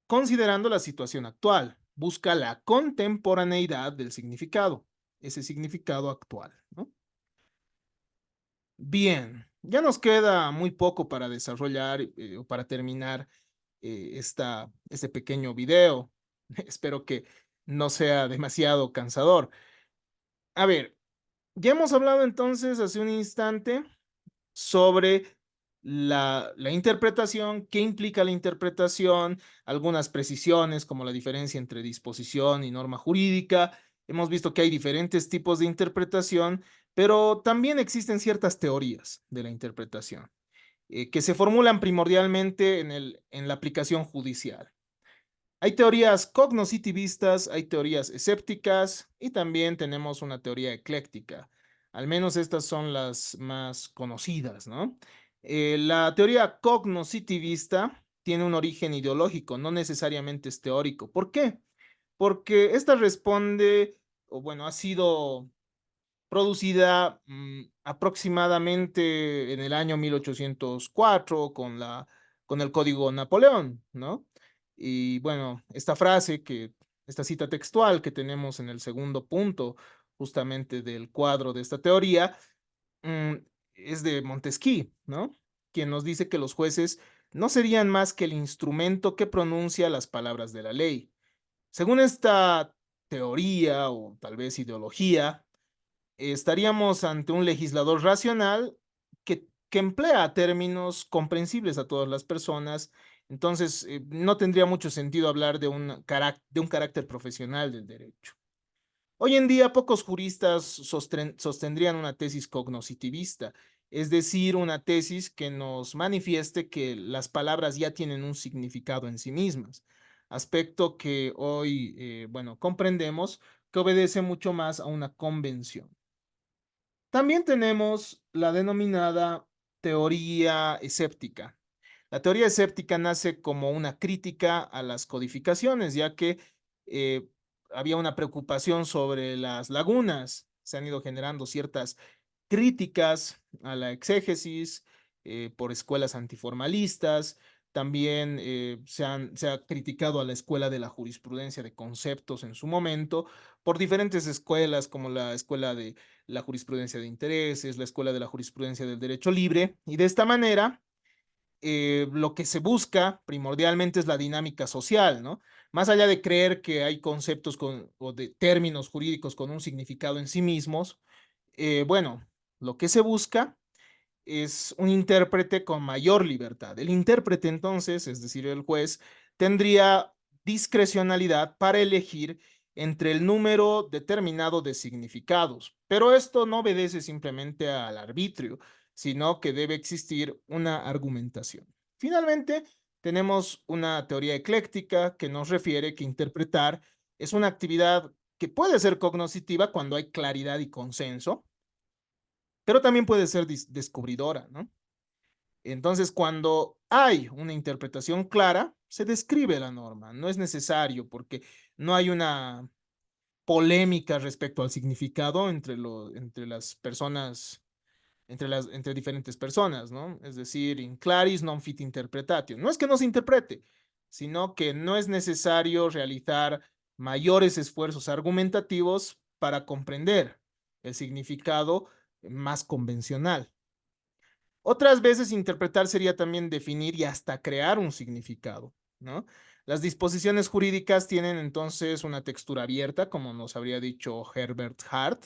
considerando la situación actual, busca la contemporaneidad del significado, ese significado actual, ¿no? Bien, ya nos queda muy poco para desarrollar o para terminar este pequeño video. Espero que no sea demasiado cansador. A ver, ya hemos hablado entonces hace un instante sobre la interpretación, qué implica la interpretación, algunas precisiones como la diferencia entre disposición y norma jurídica. Hemos visto que hay diferentes tipos de interpretación, pero también existen ciertas teorías de la interpretación que se formulan primordialmente en la aplicación judicial. Hay teorías cognoscitivistas, hay teorías escépticas y también tenemos una teoría ecléctica. Al menos estas son las más conocidas, ¿no? La teoría cognoscitivista tiene un origen ideológico, no necesariamente es teórico. ¿Por qué? Porque esta responde, o bueno, ha sido producida aproximadamente en el año 1804 con el Código Napoleón, ¿no? Y bueno, esta cita textual que tenemos en el segundo punto justamente del cuadro de esta teoría, mm, es de Montesquieu, ¿no? Quien nos dice que los jueces no serían más que el instrumento que pronuncia las palabras de la ley. Según esta teoría o tal vez ideología, estaríamos ante un legislador racional que emplea términos comprensibles a todas las personas. Entonces, no tendría mucho sentido hablar de un carácter profesional del derecho. Hoy en día, pocos juristas sostendrían una tesis cognoscitivista, es decir, una tesis que nos manifieste que las palabras ya tienen un significado en sí mismas, aspecto que hoy, bueno, comprendemos que obedece mucho más a una convención. También tenemos la denominada teoría escéptica. La teoría escéptica nace como una crítica a las codificaciones, ya que eh, había una preocupación sobre las lagunas. Se han ido generando ciertas críticas a la exégesis por escuelas antiformalistas. También se ha criticado a la escuela de la jurisprudencia de conceptos en su momento por diferentes escuelas, como la escuela de la jurisprudencia de intereses, la escuela de la jurisprudencia del derecho libre. Y de esta manera, lo que se busca primordialmente es la dinámica social, ¿no? Más allá de creer que hay conceptos o de términos jurídicos con un significado en sí mismos, bueno, lo que se busca es un intérprete con mayor libertad. El intérprete entonces, es decir, el juez, tendría discrecionalidad para elegir entre el número determinado de significados, pero esto no obedece simplemente al arbitrio, sino que debe existir una argumentación. Finalmente, tenemos una teoría ecléctica que nos refiere que interpretar es una actividad que puede ser cognoscitiva cuando hay claridad y consenso, pero también puede ser descubridora, ¿no? Entonces, cuando hay una interpretación clara, se describe la norma. No es necesario porque no hay una polémica respecto al significado entre las personas, entre diferentes personas, ¿no? Es decir, in claris non fit interpretatio. No es que no se interprete, sino que no es necesario realizar mayores esfuerzos argumentativos para comprender el significado más convencional. Otras veces interpretar sería también definir y hasta crear un significado, ¿no? Las disposiciones jurídicas tienen entonces una textura abierta, como nos habría dicho Herbert Hart,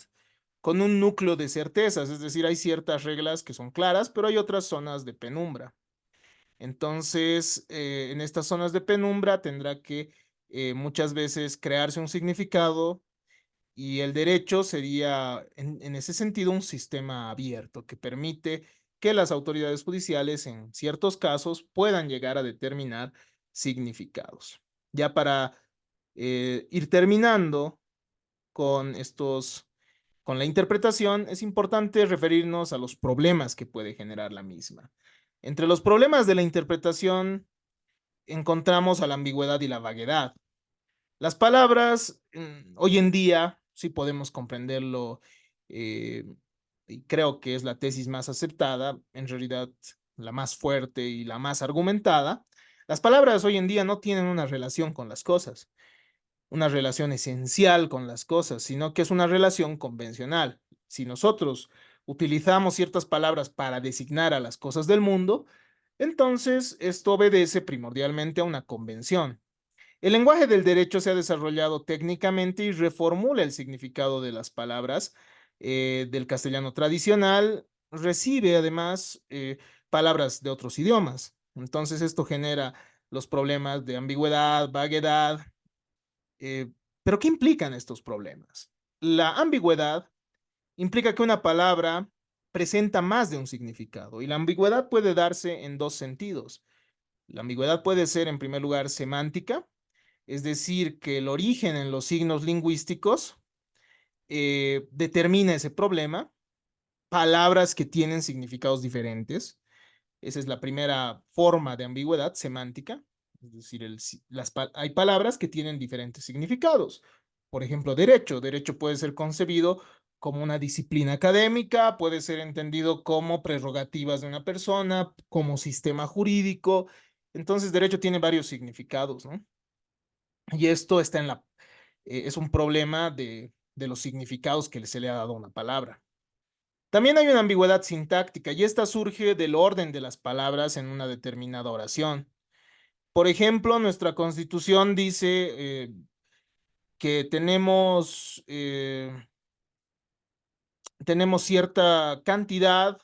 con un núcleo de certezas, es decir, hay ciertas reglas que son claras, pero hay otras zonas de penumbra. Entonces, en estas zonas de penumbra tendrá que muchas veces crearse un significado y el derecho sería, en ese sentido, un sistema abierto que permite que las autoridades judiciales, en ciertos casos, puedan llegar a determinar significados. Ya para ir terminando con con la interpretación, es importante referirnos a los problemas que puede generar la misma. Entre los problemas de la interpretación encontramos a la ambigüedad y la vaguedad. Las palabras, hoy en día, sí podemos comprenderlo, eh, y creo que es la tesis más aceptada, en realidad la más fuerte y la más argumentada. Las palabras hoy en día no tienen una relación con las cosas, una relación esencial con las cosas, sino que es una relación convencional. Si nosotros utilizamos ciertas palabras para designar a las cosas del mundo, entonces esto obedece primordialmente a una convención. El lenguaje del derecho se ha desarrollado técnicamente y reformula el significado de las palabras del castellano tradicional. Recibe además palabras de otros idiomas. Entonces esto genera los problemas de ambigüedad, vaguedad. eh, ¿Pero qué implican estos problemas? La ambigüedad implica que una palabra presenta más de un significado y la ambigüedad puede darse en dos sentidos. La ambigüedad puede ser, en primer lugar, semántica, es decir, que el origen en los signos lingüísticos determina ese problema, palabras que tienen significados diferentes. Esa es la primera forma de ambigüedad semántica. Es decir, hay palabras que tienen diferentes significados. Por ejemplo, derecho. Derecho puede ser concebido como una disciplina académica, puede ser entendido como prerrogativas de una persona, como sistema jurídico. Entonces, derecho tiene varios significados, ¿no? Y esto está es un problema de los significados que se le ha dado a una palabra. También hay una ambigüedad sintáctica y esta surge del orden de las palabras en una determinada oración. Por ejemplo, nuestra Constitución dice que tenemos cierta cantidad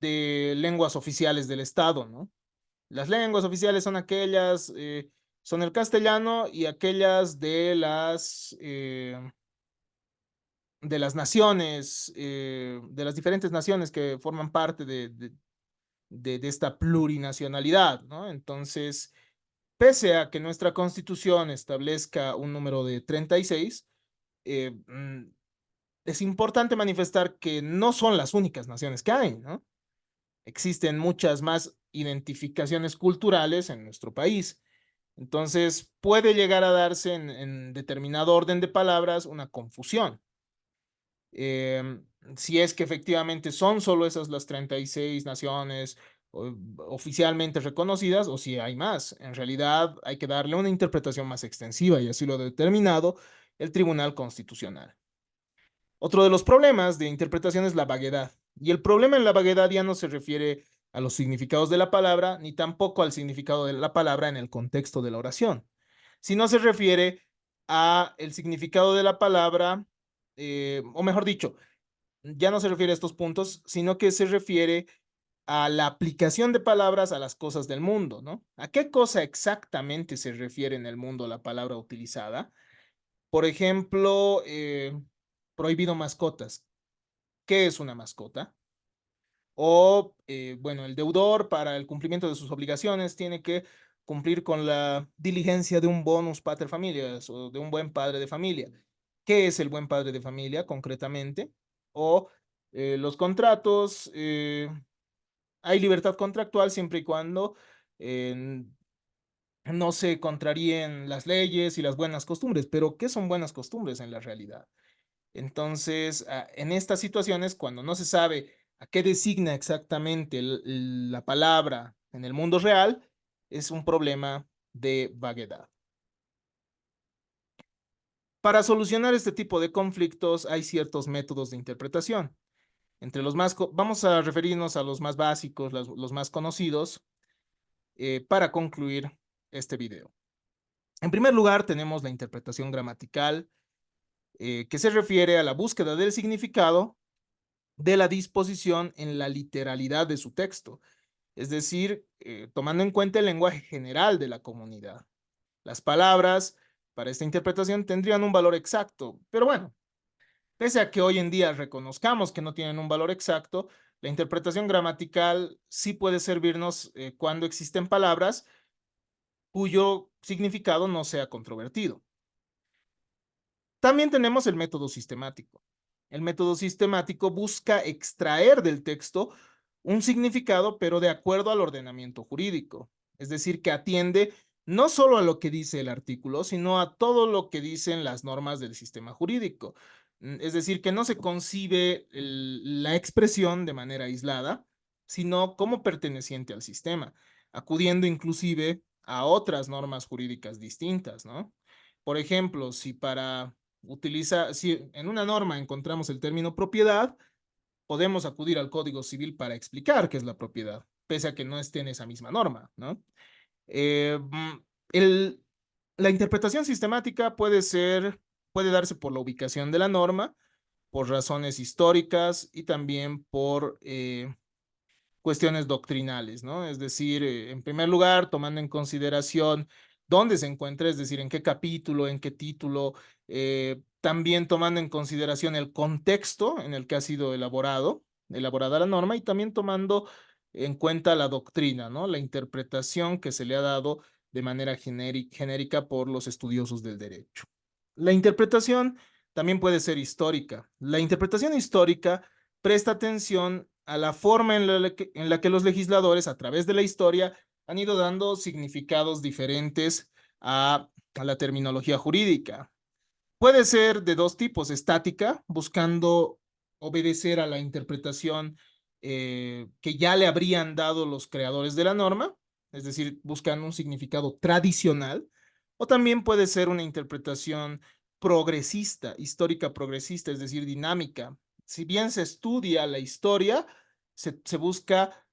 de lenguas oficiales del Estado, ¿no? Las lenguas oficiales son son el castellano y aquellas de las naciones, de las diferentes naciones que forman parte de esta plurinacionalidad, ¿no? Entonces, pese a que nuestra Constitución establezca un número de 36, es importante manifestar que no son las únicas naciones que hay, ¿no? Existen muchas más identificaciones culturales en nuestro país. Entonces, puede llegar a darse en determinado orden de palabras una confusión. Eh, si es que efectivamente son solo esas las 36 naciones oficialmente reconocidas o si hay más. En realidad hay que darle una interpretación más extensiva y así lo ha determinado el Tribunal Constitucional. Otro de los problemas de interpretación es la vaguedad. Y el problema en la vaguedad ya no se refiere a los significados de la palabra, ni tampoco al significado de la palabra en el contexto de la oración, sino se refiere a el significado de la palabra, o mejor dicho, ya no se refiere a estos puntos, sino que se refiere a la aplicación de palabras a las cosas del mundo, ¿no? ¿A qué cosa exactamente se refiere en el mundo la palabra utilizada? Por ejemplo, prohibido mascotas. ¿Qué es una mascota? O, bueno, el deudor para el cumplimiento de sus obligaciones tiene que cumplir con la diligencia de un bonus pater familias o de un buen padre de familia. ¿Qué es el buen padre de familia concretamente? O los contratos, hay libertad contractual siempre y cuando eh, no se contraríen las leyes y las buenas costumbres, pero ¿qué son buenas costumbres en la realidad? Entonces, en estas situaciones, cuando no se sabe a qué designa exactamente la palabra en el mundo real, es un problema de vaguedad. Para solucionar este tipo de conflictos hay ciertos métodos de interpretación. Vamos a referirnos a los más básicos, los más conocidos, para concluir este video. En primer lugar, tenemos la interpretación gramatical, que se refiere a la búsqueda del significado de la disposición en la literalidad de su texto, es decir, tomando en cuenta el lenguaje general de la comunidad. Las palabras para esta interpretación tendrían un valor exacto, pero bueno, pese a que hoy en día reconozcamos que no tienen un valor exacto, la interpretación gramatical sí puede servirnos cuando existen palabras cuyo significado no sea controvertido. También tenemos el método sistemático. El método sistemático busca extraer del texto un significado, pero de acuerdo al ordenamiento jurídico. Es decir, que atiende no solo a lo que dice el artículo, sino a todo lo que dicen las normas del sistema jurídico. Es decir, que no se concibe la expresión de manera aislada, sino como perteneciente al sistema, acudiendo inclusive a otras normas jurídicas distintas, ¿no? Por ejemplo, si en una norma encontramos el término propiedad, podemos acudir al Código Civil para explicar qué es la propiedad, pese a que no esté en esa misma norma, ¿no? Eh, mm, el, la interpretación sistemática puede darse por la ubicación de la norma, por razones históricas y también por cuestiones doctrinales, ¿no? Es decir, en primer lugar, tomando en consideración dónde se encuentra, es decir, en qué capítulo, en qué título, también tomando en consideración el contexto en el que ha sido elaborada la norma y también tomando en cuenta la doctrina, ¿no? La interpretación que se le ha dado de manera genérica por los estudiosos del derecho. La interpretación también puede ser histórica. La interpretación histórica presta atención a la forma en la que los legisladores, a través de la historia, han ido dando significados diferentes a la terminología jurídica. Puede ser de dos tipos: estática, buscando obedecer a la interpretación que ya le habrían dado los creadores de la norma, es decir, buscando un significado tradicional, o también puede ser una interpretación progresista, histórica progresista, es decir, dinámica. Si bien se estudia la historia, se busca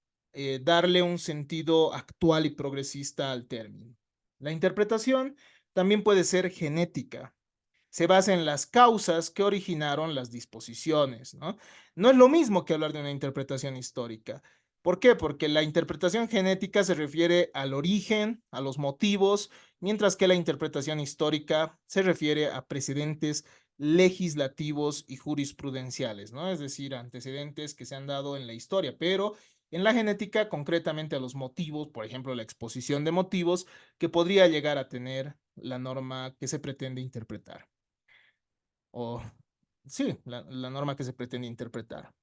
darle un sentido actual y progresista al término. La interpretación también puede ser genética, se basa en las causas que originaron las disposiciones, ¿no? No es lo mismo que hablar de una interpretación histórica. ¿Por qué? Porque la interpretación genética se refiere al origen, a los motivos, mientras que la interpretación histórica se refiere a precedentes legislativos y jurisprudenciales, ¿no? Es decir, antecedentes que se han dado en la historia, pero en la genética concretamente a los motivos, por ejemplo, la exposición de motivos que podría llegar a tener la norma que se pretende interpretar o sí, la norma que se pretende interpretar.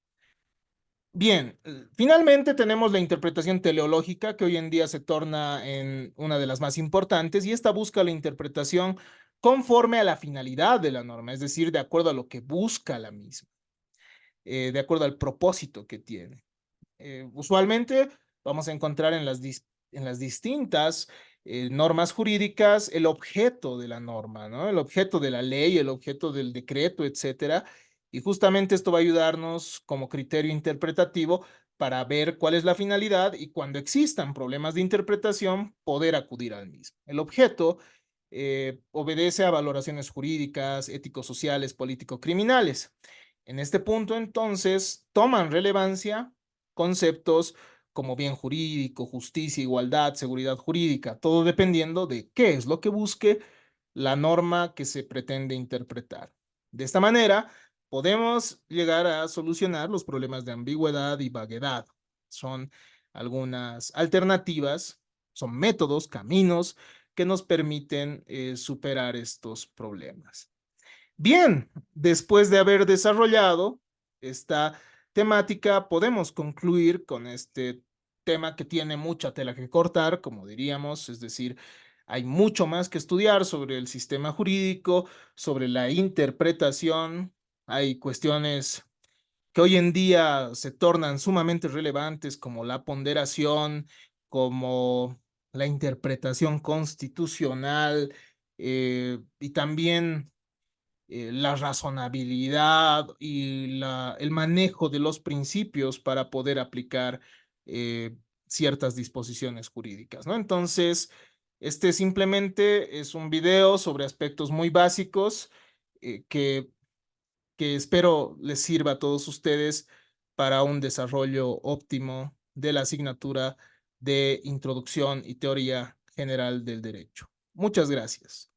Bien, finalmente tenemos la interpretación teleológica, que hoy en día se torna en una de las más importantes, y esta busca la interpretación conforme a la finalidad de la norma, es decir, de acuerdo a lo que busca la misma, de acuerdo al propósito que tiene. Usualmente vamos a encontrar en las distintas normas jurídicas el objeto de la norma, ¿no? El objeto de la ley, el objeto del decreto, etcétera. Y justamente esto va a ayudarnos como criterio interpretativo para ver cuál es la finalidad y cuando existan problemas de interpretación, poder acudir al mismo. El objeto obedece a valoraciones jurídicas, ético-sociales, político-criminales. En este punto, entonces, toman relevancia conceptos como bien jurídico, justicia, igualdad, seguridad jurídica, todo dependiendo de qué es lo que busque la norma que se pretende interpretar. De esta manera, podemos llegar a solucionar los problemas de ambigüedad y vaguedad. Son algunas alternativas, son métodos, caminos que nos permiten superar estos problemas. Bien, después de haber desarrollado esta temática, podemos concluir con este tema que tiene mucha tela que cortar, como diríamos, es decir, hay mucho más que estudiar sobre el sistema jurídico, sobre la interpretación, hay cuestiones que hoy en día se tornan sumamente relevantes, como la ponderación, como la interpretación constitucional, y también la razonabilidad y el manejo de los principios para poder aplicar ciertas disposiciones jurídicas, ¿no? Entonces, este simplemente es un video sobre aspectos muy básicos eh, que, que espero les sirva a todos ustedes para un desarrollo óptimo de la asignatura de Introducción y Teoría General del Derecho. Muchas gracias.